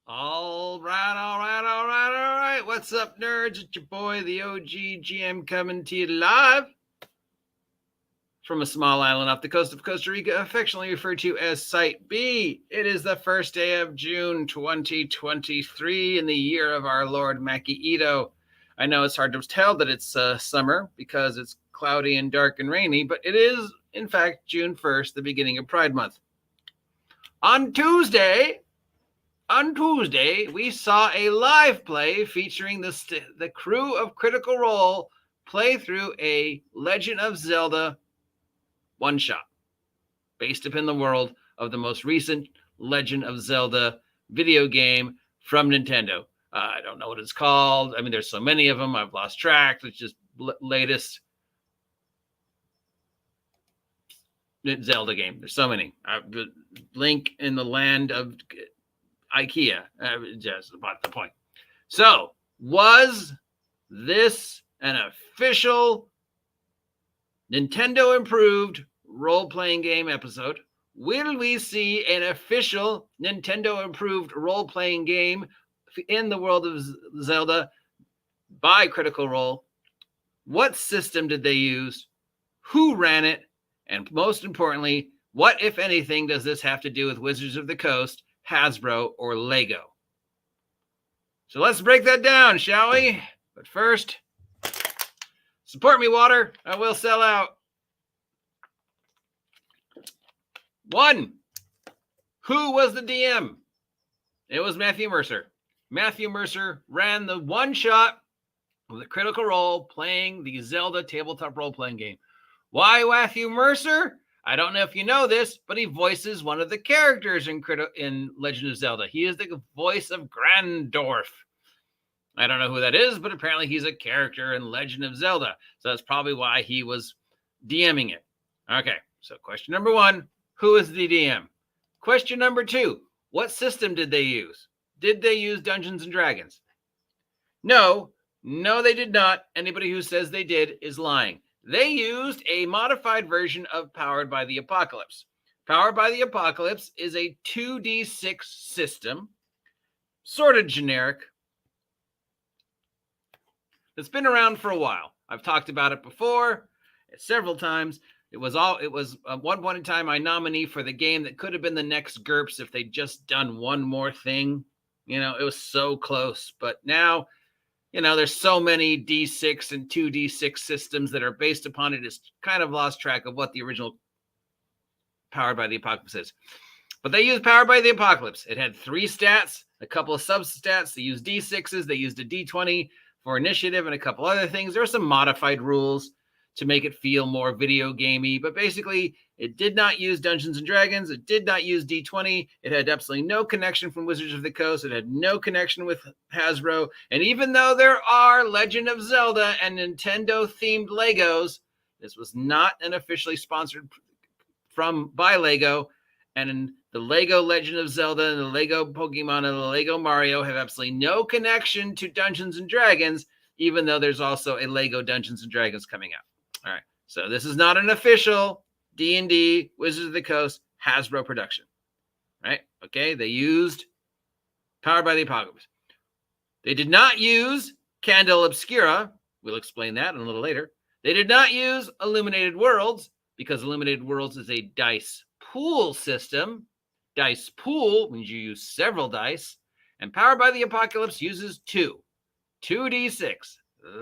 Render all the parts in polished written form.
All right. What's up, nerds? It's your boy, the OG GM, coming to you live from a small island off the coast of Costa Rica, affectionately referred to as Site B. It is the first day of June 2023 in the year of our Lord Maki Ito. I know it's hard to tell that it's summer because it's cloudy and dark and rainy, but it is, in fact, June 1st, the beginning of Pride Month. On Tuesday, we saw a live play featuring the crew of Critical Role play through a Legend of Zelda one-shot based upon the world of the most recent Legend of Zelda video game from Nintendo. I don't know what it's called. I mean, there's so many of them. I've lost track. It's just latest Zelda game. There's so many. Link in the Land of IKEA, just about the point. So, was this an official Nintendo improved role-playing game episode? Will we see an official Nintendo improved role-playing game in the world of Zelda by Critical Role? What system did they use? Who ran it? And most importantly, what, if anything, does this have to do with Wizards of the Coast, Hasbro, or Lego? So let's break that down, shall we? But first, support me, water. I will sell out. 1. Who was the DM? It was Matthew Mercer. Matthew Mercer ran the one-shot of the Critical Role playing the Zelda tabletop role-playing game. Why Matthew Mercer? I don't know if you know this, but he voices one of the characters in Legend of Zelda. He is the voice of Grandorf. I don't know who that is, but apparently he's a character in Legend of Zelda. So that's probably why he was DMing it. Okay, so question number 1, who is the DM? Question number 2, what system did they use? Did they use Dungeons and Dragons? No, they did not. Anybody who says they did is lying. They used a modified version of Powered by the Apocalypse. Powered by the Apocalypse is a 2d6 system, sort of generic. It's been around for a while. I've talked about it before several times. It was at one point in time my nominee for the game that could have been the next GURPS if they'd just done one more thing. You know, it was so close. But now, you know, there's so many D6 and 2d6 systems that are based upon it. It's kind of lost track of what the original Powered by the Apocalypse is. But they used Powered by the Apocalypse. It had 3 stats, a couple of substats. They used D6s. They used a D20 for initiative and a couple other things. There were some modified rules to make it feel more video gamey, but basically it did not use Dungeons and Dragons. It did not use D20. It had absolutely no connection from Wizards of the Coast. It had no connection with Hasbro. And even though there are Legend of Zelda and Nintendo themed Legos, this was not an officially sponsored by Lego. And the Lego Legend of Zelda and the Lego Pokemon and the Lego Mario have absolutely no connection to Dungeons and Dragons, even though there's also a Lego Dungeons and Dragons coming out. All right, so this is not an official D&D Wizards of the Coast Hasbro production, right? Okay, they used Powered by the Apocalypse. They did not use Candle Obscura. We'll explain that a little later. They did not use Illuminated Worlds because Illuminated Worlds is a dice pool system. Dice pool means you use several dice, and Powered by the Apocalypse uses 2d6.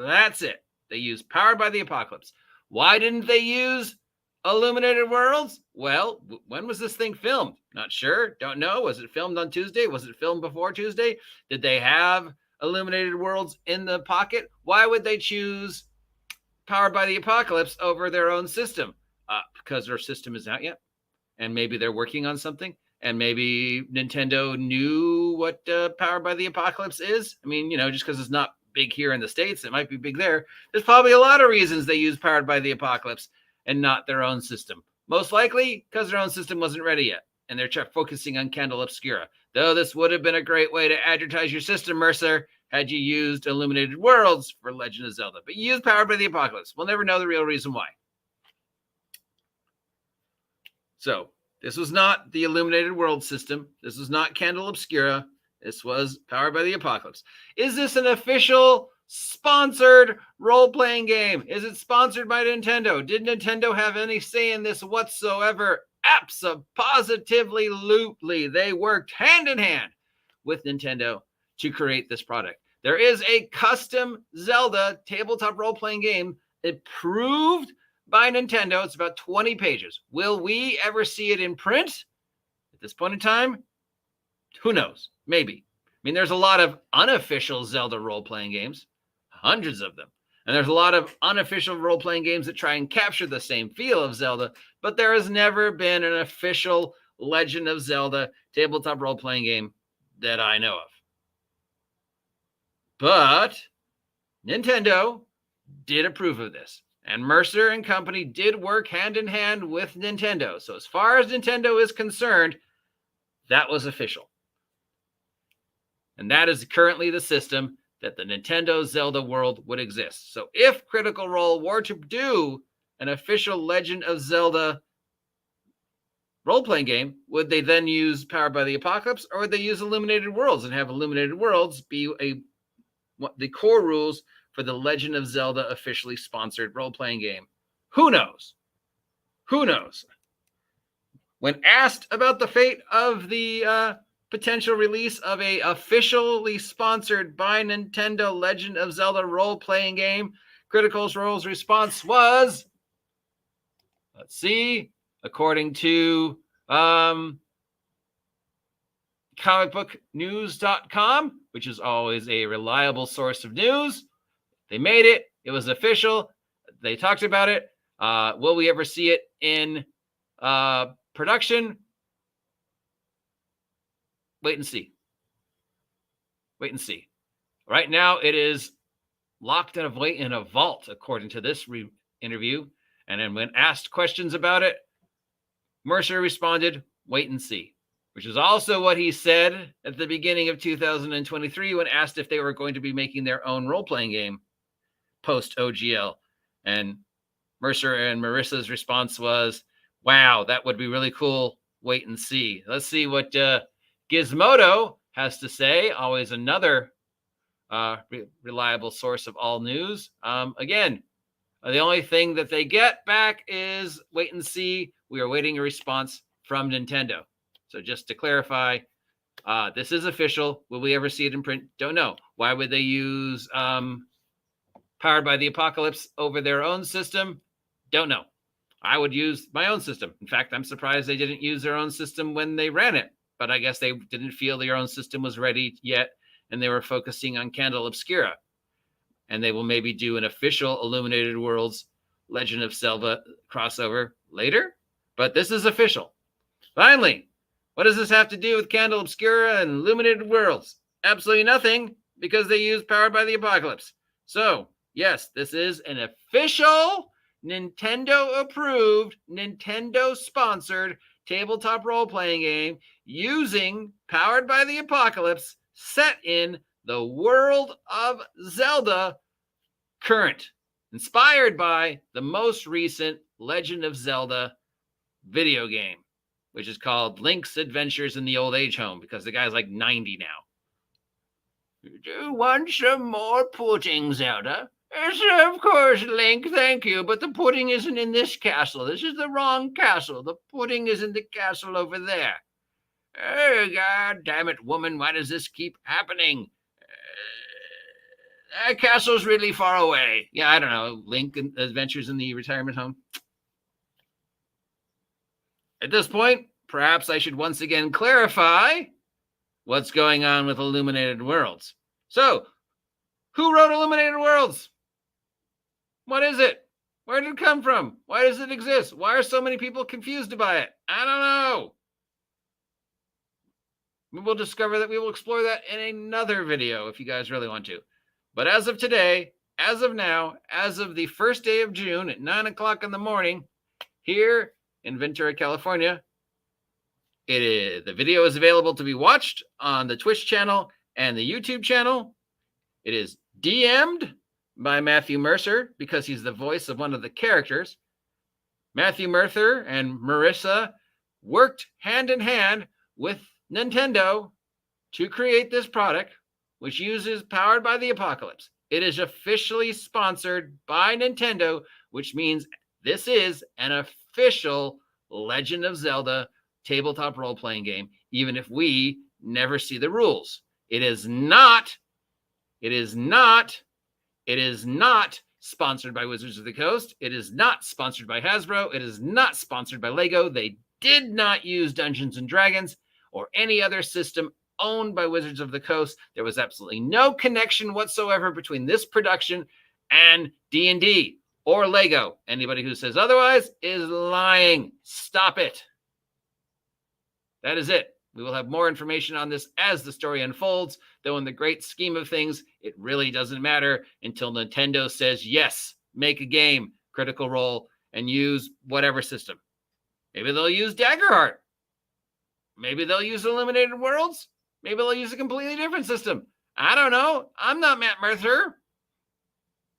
That's it. They use Powered by the Apocalypse. Why didn't they use Illuminated Worlds? Well, when was this thing filmed? Not sure. Don't know. Was it filmed on Tuesday? Was it filmed before Tuesday? Did they have Illuminated Worlds in the pocket? Why would they choose Powered by the Apocalypse over their own system? Because their system isn't out yet. And maybe they're working on something. And maybe Nintendo knew what Powered by the Apocalypse is. I mean, you know, just because it's not big here in the States, it might be big there. There's probably a lot of reasons they use Powered by the Apocalypse and not their own system. Most likely because their own system wasn't ready yet. And they're focusing on Candle Obscura. Though this would have been a great way to advertise your system, Mercer, had you used Illuminated Worlds for Legend of Zelda. But you used Powered by the Apocalypse. We'll never know the real reason why. So, this was not the Illuminated World system. This was not Candle Obscura. This was Powered by the Apocalypse. Is this an official sponsored role-playing game? Is it sponsored by Nintendo? Did Nintendo have any say in this whatsoever? Absolutely. They worked hand in hand with Nintendo to create this product. There is a custom Zelda tabletop role-playing game approved by Nintendo. It's about 20 pages. Will we ever see it in print? At this point in time, who knows? Maybe. I mean, there's a lot of unofficial Zelda role-playing games, hundreds of them. And there's a lot of unofficial role-playing games that try and capture the same feel of Zelda, but there has never been an official Legend of Zelda tabletop role-playing game that I know of. But Nintendo did approve of this. And Mercer and company did work hand in hand with Nintendo. So as far as Nintendo is concerned, that was official. And that is currently the system that the Nintendo Zelda world would exist. So if Critical Role were to do an official Legend of Zelda role-playing game, would they then use Powered by the Apocalypse, or would they use Illuminated Worlds and have Illuminated Worlds be the core rules for the Legend of Zelda officially sponsored role-playing game? Who knows? Who knows? When asked about the fate of the potential release of a officially sponsored by Nintendo Legend of Zelda role-playing game, Critical Role's response was, let's see, according to comicbooknews.com, which is always a reliable source of news. They made it. It was official. They talked about it. Will we ever see it in production? Wait and see. Wait and see. Right now, it is locked in a vault, according to this interview. And then when asked questions about it, Mercer responded, wait and see, which is also what he said at the beginning of 2023 when asked if they were going to be making their own role-playing game post-OGL. And Mercer and Marissa's response was, wow, that would be really cool. Wait and see. Let's see what Gizmodo has to say. Always another reliable source of all news. Again, the only thing that they get back is wait and see. We are waiting a response from Nintendo. So just to clarify, this is official. Will we ever see it in print? Don't know. Why would they use Powered by the Apocalypse over their own system? Don't know. I would use my own system. In fact, I'm surprised they didn't use their own system when they ran it. But I guess they didn't feel their own system was ready yet, and they were focusing on Candle Obscura. And they will maybe do an official Illuminated Worlds Legend of Zelda crossover later. But this is official. Finally, what does this have to do with Candle Obscura and Illuminated Worlds? Absolutely nothing, because they use Powered by the Apocalypse. So, yes, this is an official Nintendo-approved, Nintendo-sponsored tabletop role-playing game using Powered by the Apocalypse set in the world of Zelda current, inspired by the most recent Legend of Zelda video game, which is called Link's Adventures in the Old Age Home, because the guy's like 90 now. Do you want some more pudding, Zelda? Yes, of course, Link, thank you, but the pudding isn't in this castle. This is the wrong castle. The pudding is in the castle over there. Oh, God damn it, woman, why does this keep happening? That castle's really far away. Yeah, I don't know. Link Adventures in the Retirement Home. At this point, perhaps I should once again clarify what's going on with Illuminated Worlds. So, who wrote Illuminated Worlds? What is it? Where did it come from? Why does it exist? Why are so many people confused by it? I don't know. We'll discover that. We will explore that in another video if you guys really want to. But as of today, as of now, as of the first day of June at 9 o'clock in the morning, here in Ventura, California, the video is available to be watched on the Twitch channel and the YouTube channel. It is DM'd by Matthew Mercer because he's the voice of one of the characters. Matthew Mercer and Marissa worked hand in hand with Nintendo to create this product, which uses Powered by the Apocalypse. It is officially sponsored by Nintendo, which means this is an official Legend of Zelda tabletop role-playing game, even if we never see the rules. It is not sponsored by Wizards of the Coast. It is not sponsored by Hasbro. It is not sponsored by Lego. They did not use Dungeons and Dragons or any other system owned by Wizards of the Coast. There was absolutely no connection whatsoever between this production and D&D or Lego. Anybody who says otherwise is lying. Stop it. That is it. We will have more information on this as the story unfolds, though in the great scheme of things, it really doesn't matter until Nintendo says, yes, make a game, Critical Role, and use whatever system. Maybe they'll use Daggerheart. Maybe they'll use Illuminated Worlds. Maybe they'll use a completely different system. I don't know. I'm not Matt Mercer.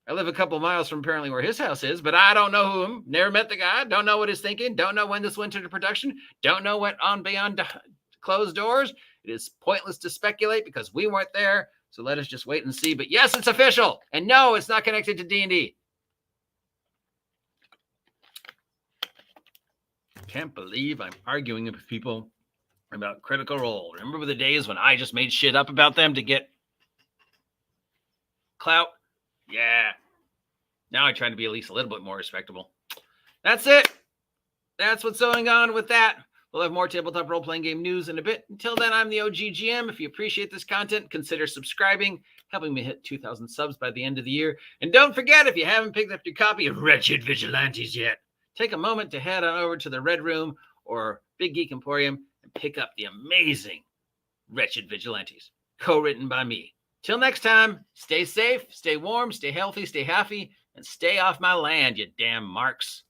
I live a couple miles from apparently where his house is, but I don't know him. Never met the guy. Don't know what he's thinking. Don't know when this went into production. Don't know what on beyond closed doors. It is pointless to speculate because we weren't there. So let us just wait and see. But yes, it's official. And no, it's not connected to D&D. Can't believe I'm arguing with people about Critical Role. Remember the days when I just made shit up about them to get clout? Yeah. Now I try to be at least a little bit more respectable. That's it. That's what's going on with that. We'll have more tabletop role-playing game news in a bit. Until then, I'm the OG GM. If you appreciate this content, consider subscribing, helping me hit 2,000 subs by the end of the year. And don't forget, if you haven't picked up your copy of Wretched Vigilantes yet, take a moment to head on over to the Red Room or Big Geek Emporium and pick up the amazing Wretched Vigilantes, co-written by me. Till next time, stay safe, stay warm, stay healthy, stay happy, and stay off my land, you damn marks.